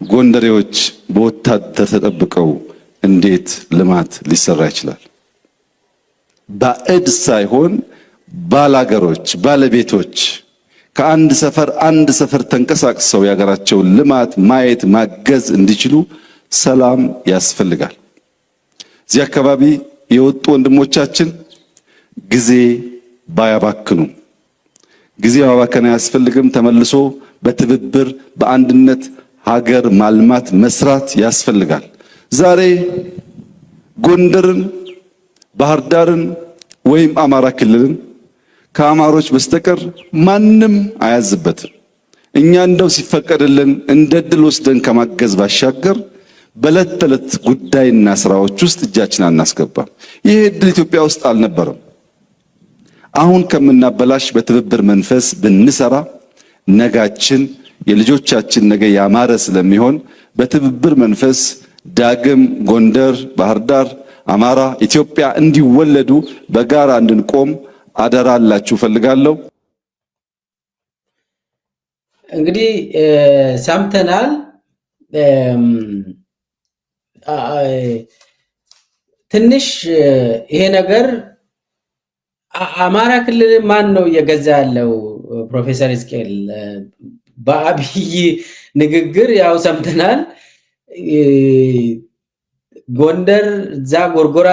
ጎንደሬዎች በወታደር ተጠብቀው እንዴት ልማት ሊሰራ ይችላል? ባዕድ ሳይሆን ባላገሮች ባለቤቶች ከአንድ ሰፈር ተንቀሳቅሰው የሀገራቸውን ልማት ማየት ማገዝ እንዲችሉ ሰላም ያስፈልጋል። እዚህ አካባቢ የወጡ ወንድሞቻችን ጊዜ ባያባክኑ፣ ጊዜ ማባከን አያስፈልግም። ተመልሶ በትብብር በአንድነት ሀገር ማልማት መስራት ያስፈልጋል። ዛሬ ጎንደርን፣ ባህር ዳርን ወይም አማራ ክልልን ከአማሮች በስተቀር ማንም አያዝበትም። እኛ እንደው ሲፈቀድልን እንደ ድል ወስደን ከማገዝ ባሻገር በዕለት ተዕለት ጉዳይና ስራዎች ውስጥ እጃችን አናስገባም። ይሄ ድል ኢትዮጵያ ውስጥ አልነበረም። አሁን ከምናበላሽ በትብብር መንፈስ ብንሰራ ነጋችን የልጆቻችን ነገ ያማረ ስለሚሆን በትብብር መንፈስ ዳግም ጎንደር፣ ባህር ዳር፣ አማራ፣ ኢትዮጵያ እንዲወለዱ በጋራ እንድንቆም አደራ አላችሁ ፈልጋለሁ። እንግዲህ ሰምተናል። ትንሽ ይሄ ነገር አማራ ክልል ማን ነው እየገዛ ያለው? ፕሮፌሰር ሕዝቅኤል በአብይ ንግግር ያው ሰምተናል። ጎንደር እዛ ጎርጎራ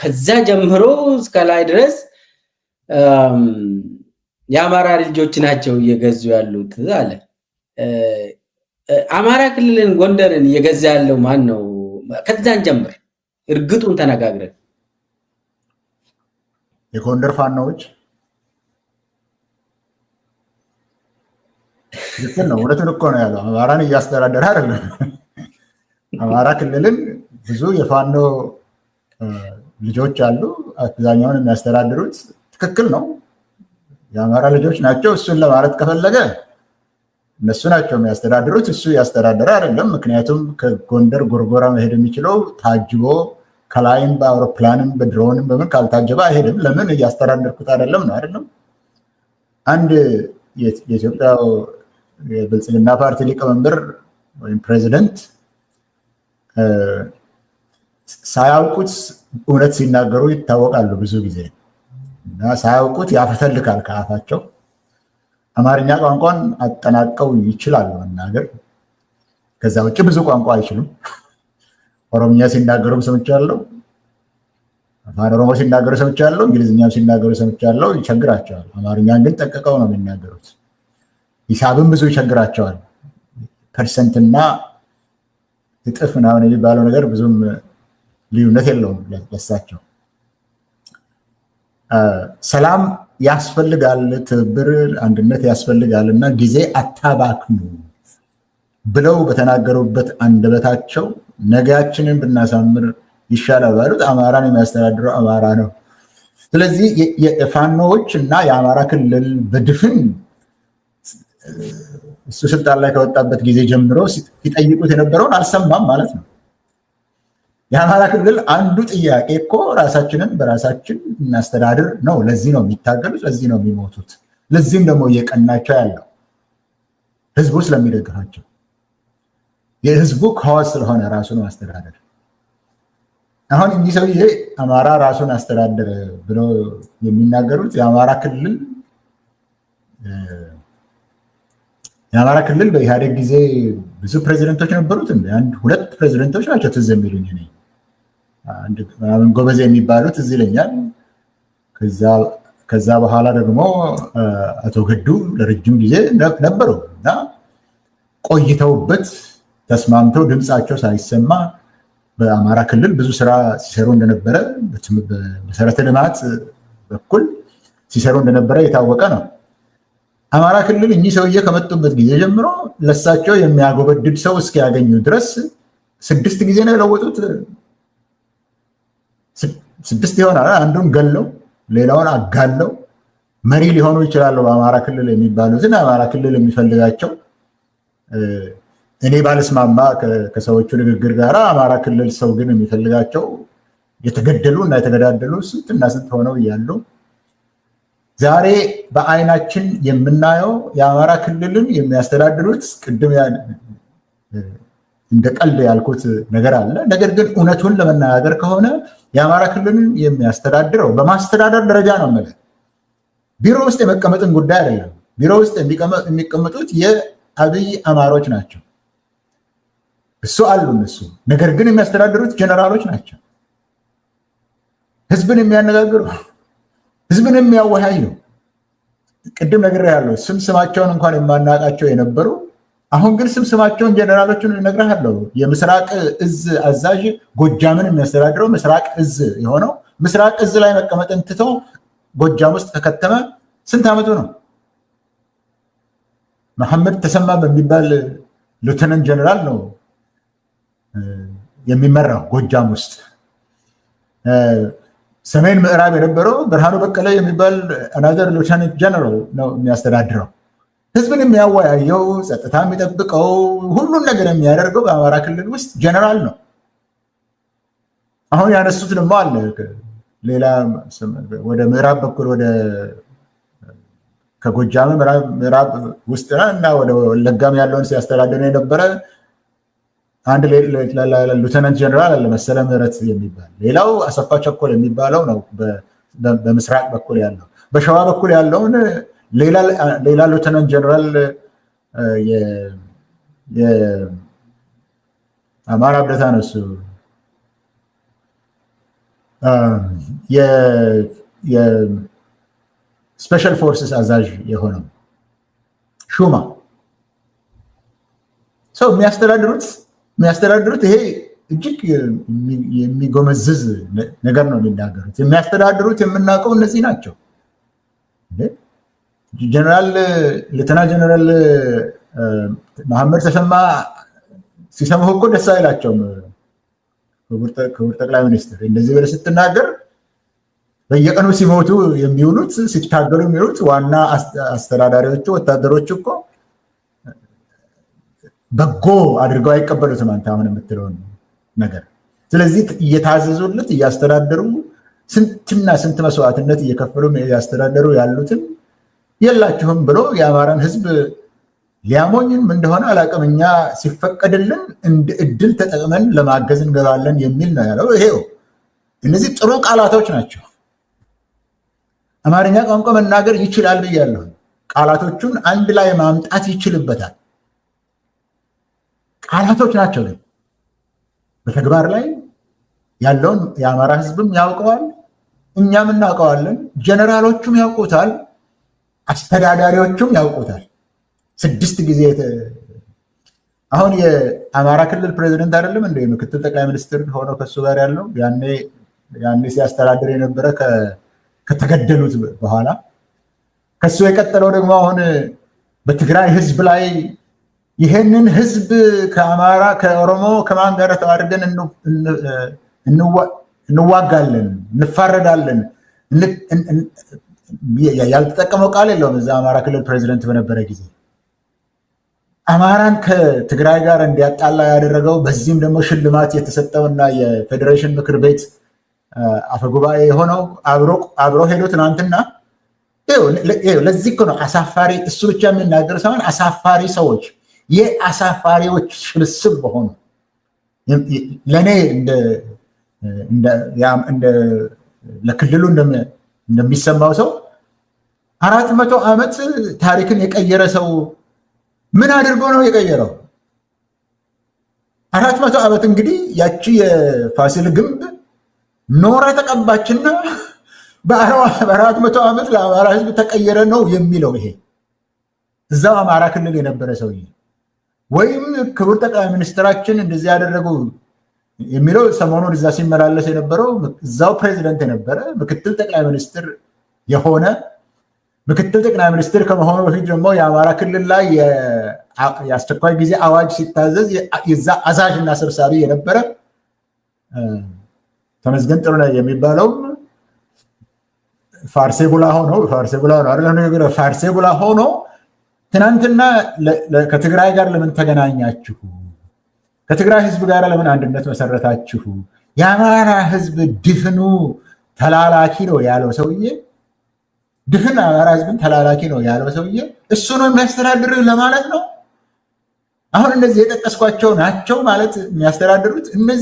ከዛ ጀምሮ እስከ ላይ ድረስ የአማራ ልጆች ናቸው እየገዙ ያሉት አለ። አማራ ክልልን ጎንደርን እየገዛ ያለው ማን ነው? ከዛን ጀምር እርግጡን ተነጋግረን። የጎንደር ፋኖዎች ልክን ነው። እውነቱን እኮ ነው ያለው። አማራን እያስተዳደረ አይደለም። አማራ ክልልን ብዙ የፋኖ ልጆች አሉ። አብዛኛውን የሚያስተዳድሩት ትክክል ነው፣ የአማራ ልጆች ናቸው። እሱን ለማለት ከፈለገ እነሱ ናቸው የሚያስተዳድሩት። እሱ ያስተዳደረ አይደለም። ምክንያቱም ከጎንደር ጎርጎራ መሄድ የሚችለው ታጅቦ ከላይም በአውሮፕላንም በድሮንም በምን ካልታጀበ አይሄድም። ለምን? እያስተዳደርኩት አይደለም ነው አይደለም። አንድ የኢትዮጵያ የብልጽግና ፓርቲ ሊቀመንበር ወይም ፕሬዚደንት ሳያውቁት እውነት ሲናገሩ ይታወቃሉ ብዙ ጊዜ እና ሳያውቁት ያፈተልካል ከአፋቸው። አማርኛ ቋንቋን አጠናቀው ይችላሉ መናገር፣ ከዛ ውጭ ብዙ ቋንቋ አይችሉም። ኦሮምኛ ሲናገሩም ሰምቻለሁ፣ አፋን ኦሮሞ ሲናገሩ ሰምቻለሁ፣ እንግሊዝኛም ሲናገሩ ሰምቻለሁ። ይቸግራቸዋል። አማርኛን ግን ጠቅቀው ነው የሚናገሩት። ሂሳብም ብዙ ይቸግራቸዋል። ፐርሰንትና እጥፍ ምናምን የሚባለው ነገር ብዙም ልዩነት የለውም ለሳቸው። ሰላም ያስፈልጋል፣ ትብብር አንድነት ያስፈልጋል እና ጊዜ አታባክኑ ብለው በተናገሩበት አንደበታቸው ነጋችንን ብናሳምር ይሻላል ባሉት አማራን የሚያስተዳድረው አማራ ነው። ስለዚህ የፋኖዎች እና የአማራ ክልል በድፍን እሱ ስልጣን ላይ ከወጣበት ጊዜ ጀምሮ ሲጠይቁት የነበረውን አልሰማም ማለት ነው። የአማራ ክልል አንዱ ጥያቄ እኮ ራሳችንን በራሳችን እናስተዳድር ነው። ለዚህ ነው የሚታገሉት፣ ለዚህ ነው የሚሞቱት። ለዚህም ደግሞ እየቀናቸው ያለው ህዝቡ ስለሚደግፋቸው፣ የህዝቡ ከዋስ ስለሆነ ራሱን ማስተዳደር። አሁን እኚህ ሰውዬ አማራ ራሱን አስተዳደረ ብለው የሚናገሩት የአማራ ክልል በኢህአዴግ ጊዜ ብዙ ፕሬዚደንቶች ነበሩት። አንድ ሁለት ፕሬዚደንቶች ናቸው ትዝ የሚሉኝ እኔ። አንድ ጎበዜ የሚባሉት እዚህ ይለኛል። ከዛ በኋላ ደግሞ አቶ ገዱ ለረጅም ጊዜ ነበሩ እና ቆይተውበት ተስማምተው ድምፃቸው ሳይሰማ በአማራ ክልል ብዙ ስራ ሲሰሩ እንደነበረ፣ በመሰረተ ልማት በኩል ሲሰሩ እንደነበረ የታወቀ ነው። አማራ ክልል እኚህ ሰውዬ ከመጡበት ጊዜ ጀምሮ ለሳቸው የሚያጎበድድ ሰው እስኪያገኙ ድረስ 6 ጊዜ ነው የለወጡት። 6 ይሆናል። አንዱን ገለው ሌላውን አጋለው መሪ ሊሆኑ ይችላሉ። በአማራ ክልል የሚባሉትን አማራ ክልል የሚፈልጋቸው እኔ ባልስማማ ከሰዎቹ ንግግር ጋር አማራ ክልል ሰው ግን የሚፈልጋቸው የተገደሉ እና የተገዳደሉ ስንትና ስንት ሆነው እያሉ ዛሬ በአይናችን የምናየው የአማራ ክልልን የሚያስተዳድሩት ቅድም እንደ ቀልድ ያልኩት ነገር አለ። ነገር ግን እውነቱን ለመናገር ከሆነ የአማራ ክልልን የሚያስተዳድረው በማስተዳደር ደረጃ ነው ማለት ቢሮ ውስጥ የመቀመጥን ጉዳይ አይደለም። ቢሮ ውስጥ የሚቀመጡት የአብይ አማሮች ናቸው። እሱ አሉ እነሱ። ነገር ግን የሚያስተዳድሩት ጀነራሎች ናቸው። ህዝብን የሚያነጋግሩ ህዝብን የሚያወያዩ ቅድም ነግሬሃለሁ። ስማቸውን እንኳን የማናውቃቸው የነበሩ አሁን ግን ስማቸውን ጀነራሎችን እነግርሃለሁ። የምስራቅ እዝ አዛዥ ጎጃምን የሚያስተዳድረው ምስራቅ እዝ የሆነው ምስራቅ እዝ ላይ መቀመጥን ትቶ ጎጃም ውስጥ ከከተመ ስንት ዓመቱ ነው? መሐመድ ተሰማ በሚባል ሌተናንት ጀነራል ነው የሚመራው ጎጃም ውስጥ። ሰሜን ምዕራብ የነበረው ብርሃኑ በቀለ የሚባል አናዘር ሌተናንት ጀነራል ነው የሚያስተዳድረው። ህዝብን የሚያወያየው፣ ጸጥታ የሚጠብቀው፣ ሁሉን ነገር የሚያደርገው በአማራ ክልል ውስጥ ጀነራል ነው። አሁን ያነሱት ደግሞ አለ ሌላ ወደ ምዕራብ በኩል ወደ ከጎጃም ምዕራብ ውስጥ እና ወደ ወለጋም ያለውን ሲያስተዳድር የነበረ አንድ ሌተናንት ጀነራል አለ መሰለ ምህረት የሚባል። ሌላው አሰፋ ቸኮል የሚባለው ነው በምስራቅ በኩል ያለው። በሸዋ በኩል ያለውን ሌላ ሌተናንት ጀነራል የአማራ አብደታ ነው እሱ የስፔሻል ፎርስስ አዛዥ የሆነው ሹማ ሰው የሚያስተዳድሩት ይሄ እጅግ የሚጎመዝዝ ነገር ነው የሚናገሩት። የሚያስተዳድሩት የምናውቀው እነዚህ ናቸው። ሌተና ጀነራል መሐመድ ተሰማ ሲሰሙህ እኮ ደስ አይላቸውም። ክቡር ጠቅላይ ሚኒስትር እንደዚህ ብለህ ስትናገር በየቀኑ ሲሞቱ የሚውሉት ሲታገሉ የሚውሉት ዋና አስተዳዳሪዎቹ ወታደሮች እኮ በጎ አድርገው አይቀበሉትም አንተ አሁን የምትለውን ነገር። ስለዚህ እየታዘዙለት እያስተዳደሩ ስንትና ስንት መስዋዕትነት እየከፈሉ እያስተዳደሩ ያሉትን የላችሁም ብሎ የአማራን ህዝብ ሊያሞኝም እንደሆነ አላውቅም። እኛ ሲፈቀድልን እንደ እድል ተጠቅመን ለማገዝ እንገባለን የሚል ነው ያለው። ይሄው እነዚህ ጥሩ ቃላቶች ናቸው። አማርኛ ቋንቋ መናገር ይችላል ብያለሁ። ቃላቶቹን አንድ ላይ ማምጣት ይችልበታል። ቃላቶች ናቸው፣ ግን በተግባር ላይ ያለውን የአማራ ህዝብም ያውቀዋል፣ እኛም እናውቀዋለን፣ ጀነራሎቹም ያውቁታል፣ አስተዳዳሪዎቹም ያውቁታል። 6 ጊዜ አሁን የአማራ ክልል ፕሬዚደንት አይደለም እንደ ምክትል ጠቅላይ ሚኒስትር ሆነው ከሱ ጋር ያለው ያኔ ሲያስተዳድር የነበረ ከተገደሉት በኋላ ከሱ የቀጠለው ደግሞ አሁን በትግራይ ህዝብ ላይ ይሄንን ህዝብ ከአማራ ከኦሮሞ ከማን ጋር ተዋርደን እንዋጋለን፣ እንፋረዳለን። ያልተጠቀመው ቃል የለውም። እዛ አማራ ክልል ፕሬዚደንት በነበረ ጊዜ አማራን ከትግራይ ጋር እንዲያጣላ ያደረገው በዚህም ደግሞ ሽልማት የተሰጠውና የፌዴሬሽን ምክር ቤት አፈጉባኤ የሆነው አብሮ ሄዶ ትናንትና ለዚህ እኮ ነው አሳፋሪ። እሱ ብቻ የሚናገር ሳይሆን አሳፋሪ ሰዎች የአሳፋሪዎች ስብስብ በሆኑ ለእኔ ለክልሉ እንደሚሰማው ሰው 400 ዓመት ታሪክን የቀየረ ሰው ምን አድርጎ ነው የቀየረው? 400 ዓመት እንግዲህ ያቺ የፋሲል ግንብ ኖራ ተቀባችና በ400 ዓመት ለአማራ ህዝብ ተቀየረ ነው የሚለው። ይሄ እዛው አማራ ክልል የነበረ ሰውዬ ወይም ክቡር ጠቅላይ ሚኒስትራችን እንደዚህ ያደረጉ የሚለው ሰሞኑን እዛ ሲመላለስ የነበረው እዛው ፕሬዚደንት የነበረ ምክትል ጠቅላይ ሚኒስትር የሆነ ምክትል ጠቅላይ ሚኒስትር ከመሆኑ በፊት ደግሞ የአማራ ክልል ላይ የአስቸኳይ ጊዜ አዋጅ ሲታዘዝ የዛ አዛዥና ሰብሳቢ የነበረ ተመስገን ጥሩነህ የሚባለው ፋርሴቡላ ሆኖ ትናንትና ከትግራይ ጋር ለምን ተገናኛችሁ? ከትግራይ ህዝብ ጋር ለምን አንድነት መሰረታችሁ? የአማራ ህዝብ ድፍኑ ተላላኪ ነው ያለው ሰውዬ ድፍን አማራ ህዝብን ተላላኪ ነው ያለው ሰውዬ እሱ ነው የሚያስተዳድር ለማለት ነው። አሁን እነዚህ የጠቀስኳቸው ናቸው ማለት የሚያስተዳድሩት እነዚህ